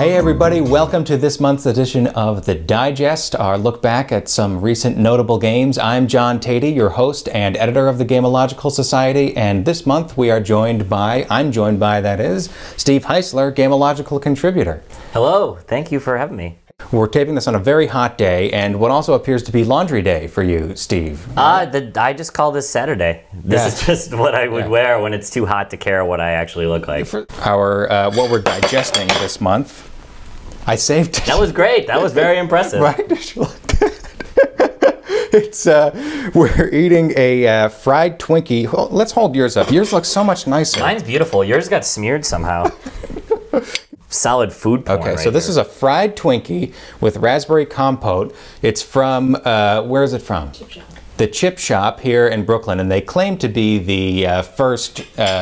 Hey everybody, welcome to this month's edition of The Digest, our look back at some recent notable games. I'm John Tatey, your host and editor of the Gameological Society, and this month I'm joined by, that is, Steve Heisler, Gameological contributor. Hello, thank you for having me. We're taping this on a very hot day, and what also appears to be laundry day for you, Steve. I just call this Saturday. This is just what I would wear when it's too hot to care what I actually look like. For our, what we're digesting this month, I saved it. That was great. That was very impressive. Right? It's, we're eating a fried Twinkie. Well, let's hold yours up. Yours looks so much nicer. Mine's beautiful. Yours got smeared somehow. Solid food porn. Okay, so this is a fried Twinkie with raspberry compote. It's from, where is it from? Chip Shop. The Chip Shop here in Brooklyn, and they claim to be the first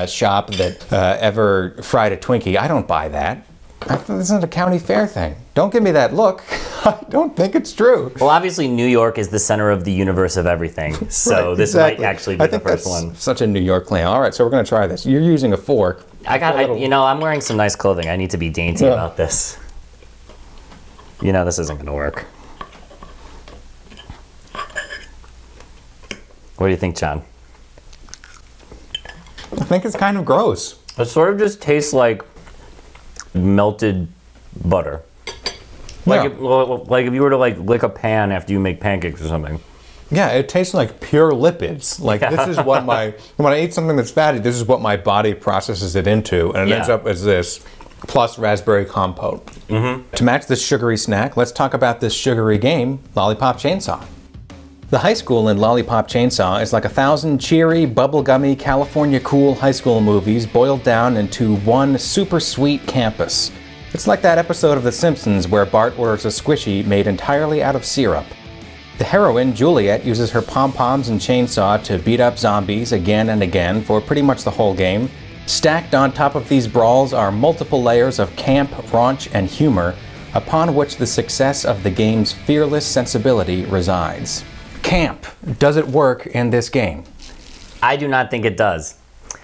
shop that ever fried a Twinkie. I don't buy that. This isn't a county fair thing. Don't give me that look. I don't think it's true. Well, obviously New York is the center of the universe of everything, so right, this might actually be the first one. Such a New York claim. All right, so we're going to try this. You're using a fork. You know, I'm wearing some nice clothing. I need to be dainty about this. You know, this isn't going to work. What do you think, John? I think it's kind of gross. It sort of just tastes like melted butter. Like, like if you were to lick a pan after you make pancakes or something. Yeah, it tastes like pure lipids. Like this is what when I eat something that's fatty, this is what my body processes it into, and it ends up as this, plus raspberry compote. To match this sugary snack, let's talk about this sugary game, Lollipop Chainsaw. The high school in Lollipop Chainsaw is like 1,000 cheery, bubblegummy, California cool high school movies boiled down into one super sweet campus. It's like that episode of The Simpsons where Bart orders a squishy made entirely out of syrup. The heroine, Juliet, uses her pom-poms and chainsaw to beat up zombies again and again for pretty much the whole game. Stacked on top of these brawls are multiple layers of camp, raunch, and humor, upon which the success of the game's fearless sensibility resides. Camp. Does it work in this game? I do not think it does.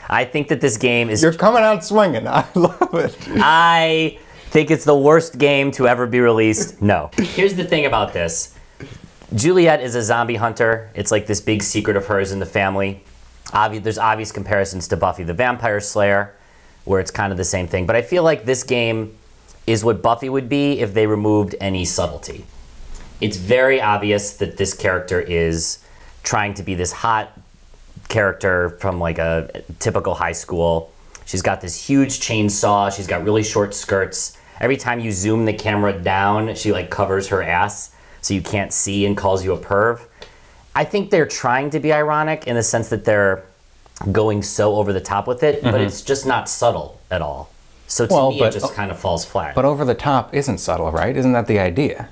I think that this game is... You're coming out swinging. I love it. I think it's the worst game to ever be released. No. Here's the thing about this. Juliet is a zombie hunter. It's like this big secret of hers in the family. There's obvious comparisons to Buffy the Vampire Slayer, where it's kind of the same thing. But I feel like this game is what Buffy would be if they removed any subtlety. It's very obvious that this character is trying to be this hot character from like a typical high school. She's got this huge chainsaw. She's got really short skirts. Every time you zoom the camera down, she like covers her ass so you can't see and calls you a perv. I think they're trying to be ironic in the sense that they're going so over the top with it, but it's just not subtle at all. So to me, it just kind of falls flat. But over the top isn't subtle, right? Isn't that the idea?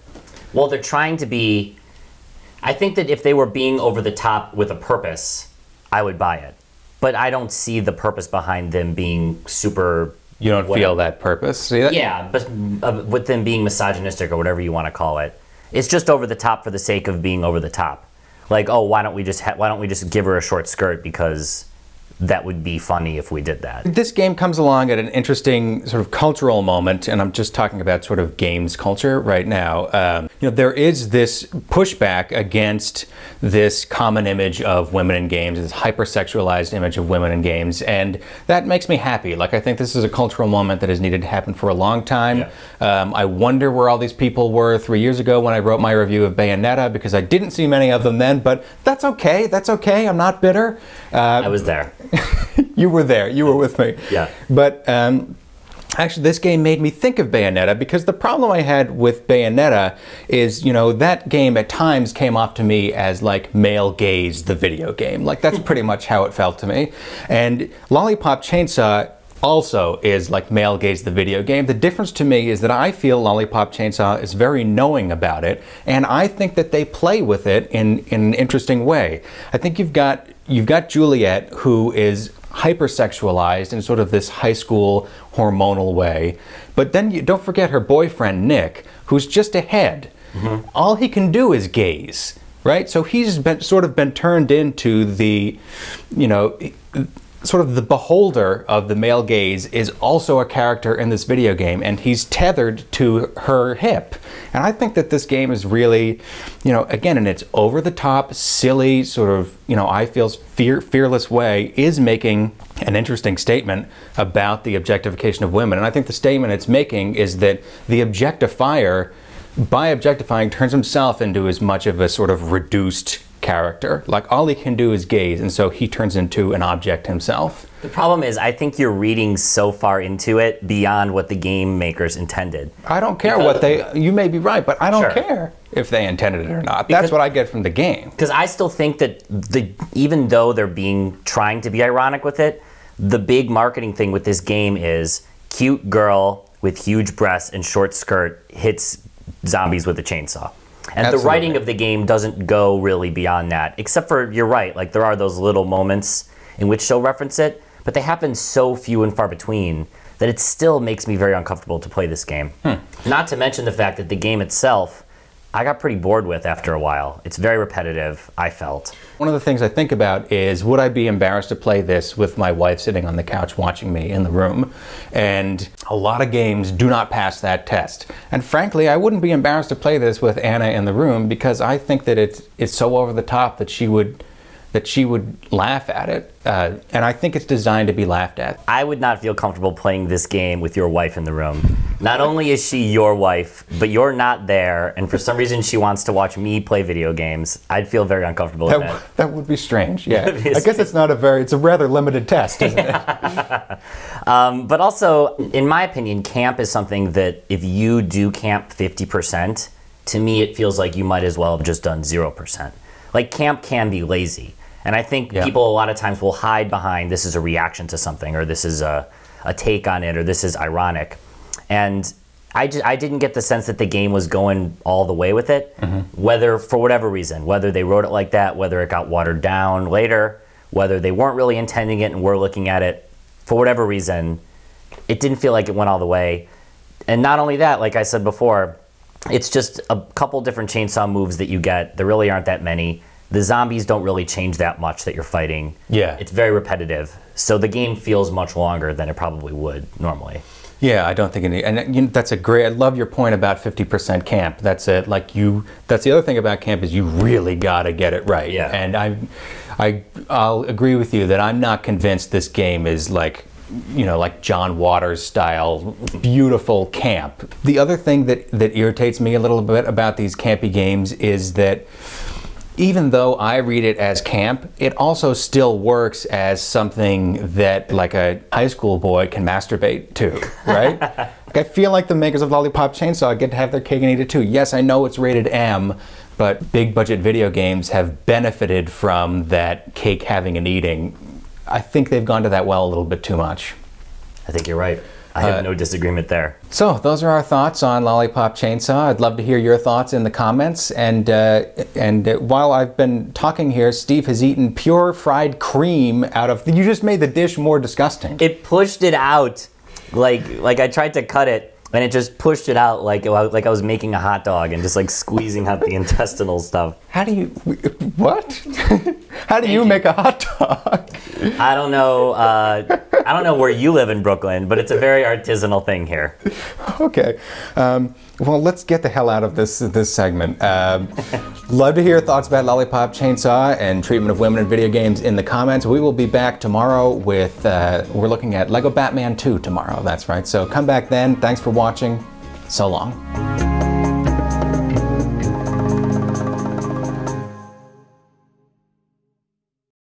Well, they're trying to be... I think that if they were being over the top with a purpose, I would buy it. But I don't see the purpose behind them being super... You don't feel that purpose? See that? Yeah, but with them being misogynistic or whatever you want to call it. It's just over the top for the sake of being over the top. Like, oh, why don't we just give her a short skirt because that would be funny if we did that. This game comes along at an interesting sort of cultural moment, and I'm just talking about sort of games culture right now. You know, there is this pushback against this common image of women in games, this hypersexualized image of women in games, and that makes me happy. Like, I think this is a cultural moment that has needed to happen for a long time. Yeah. I wonder where all these people were 3 years ago when I wrote my review of Bayonetta, because I didn't see many of them then, but that's okay. That's okay. I'm not bitter. I was there. You were there. You were with me. Yeah. But actually, this game made me think of Bayonetta, because the problem I had with Bayonetta is, you know, that game at times came off to me as like male gaze the video game. Like, that's pretty much how it felt to me. And Lollipop Chainsaw also is like male gaze the video game. The difference to me is that I feel Lollipop Chainsaw is very knowing about it, and I think that they play with it in an interesting way. I think you've got Juliet, who is hypersexualized in sort of this high school hormonal way, but then you don't forget her boyfriend Nick, who's just a head. All he can do is gaze, right? So he's sort of been turned into the, you know, sort of the beholder of the male gaze is also a character in this video game, and he's tethered to her hip. And I think that this game is really, you know, again, in its over-the-top, silly, sort of, you know, I feel fearless way, is making an interesting statement about the objectification of women. And I think the statement it's making is that the objectifier, by objectifying, turns himself into as much of a sort of reduced character. Like, all he can do is gaze, and so he turns into an object himself. The problem is, I think you're reading so far into it beyond what the game makers intended. I don't care what they, you may be right, but I don't care if they intended it or not. That's what I get from the game. Because I still think that even though they're trying to be ironic with it, the big marketing thing with this game is cute girl with huge breasts and short skirt hits zombies with a chainsaw. And the writing of the game doesn't go really beyond that, except for, you're right, like there are those little moments in which she'll reference it, but they happen so few and far between that it still makes me very uncomfortable to play this game. Not to mention the fact that the game itself, I got pretty bored with after a while. It's very repetitive, I felt. One of the things I think about is, would I be embarrassed to play this with my wife sitting on the couch watching me in the room? And a lot of games do not pass that test. And frankly, I wouldn't be embarrassed to play this with Anna in the room, because I think that it's so over the top that she would laugh at it. And I think it's designed to be laughed at. I would not feel comfortable playing this game with your wife in the room. Not only is she your wife, but you're not there, and for some reason she wants to watch me play video games. I'd feel very uncomfortable with that. That would be strange, yeah. I guess it's a rather limited test, isn't it? But also, in my opinion, camp is something that if you do camp 50%, to me it feels like you might as well have just done 0%. Like, camp can be lazy. And I think people a lot of times will hide behind, this is a reaction to something, or this is a take on it, or this is ironic. And I didn't get the sense that the game was going all the way with it, whether, for whatever reason, whether they wrote it like that, whether it got watered down later, whether they weren't really intending it and we're looking at it, for whatever reason, it didn't feel like it went all the way. And not only that, like I said before, it's just a couple different chainsaw moves that you get. There really aren't that many. The zombies don't really change that much that you're fighting. Yeah. It's very repetitive. So the game feels much longer than it probably would normally. Yeah, I don't think any, and that's a great, I love your point about 50% camp. That's it. Like that's the other thing about camp, is you really gotta get it right. Yeah. And I'll agree with you that I'm not convinced this game is like, you know, like John Waters style, beautiful camp. The other thing that irritates me a little bit about these campy games is that even though I read it as camp, it also still works as something that like a high school boy can masturbate to, right? Like, I feel like the makers of Lollipop Chainsaw get to have their cake and eat it too. Yes, I know it's rated M, but big budget video games have benefited from that cake having and eating. I think they've gone to that well a little bit too much. I think you're right. I have no disagreement there. So those are our thoughts on Lollipop Chainsaw. I'd love to hear your thoughts in the comments. And while I've been talking here, Steve has eaten pure fried cream out of. You just made the dish more disgusting. It pushed it out, like I tried to cut it, and it just pushed it out like I was making a hot dog and just like squeezing out the intestinal stuff. How do you, what? How do you make a hot dog? I don't know. I don't know where you live in Brooklyn, but it's a very artisanal thing here. Okay. Well, let's get the hell out of this segment. Love to hear your thoughts about Lollipop Chainsaw and treatment of women in video games in the comments. We will be back tomorrow with, we're looking at Lego Batman 2 tomorrow. That's right. So come back then. Thanks for watching. So long.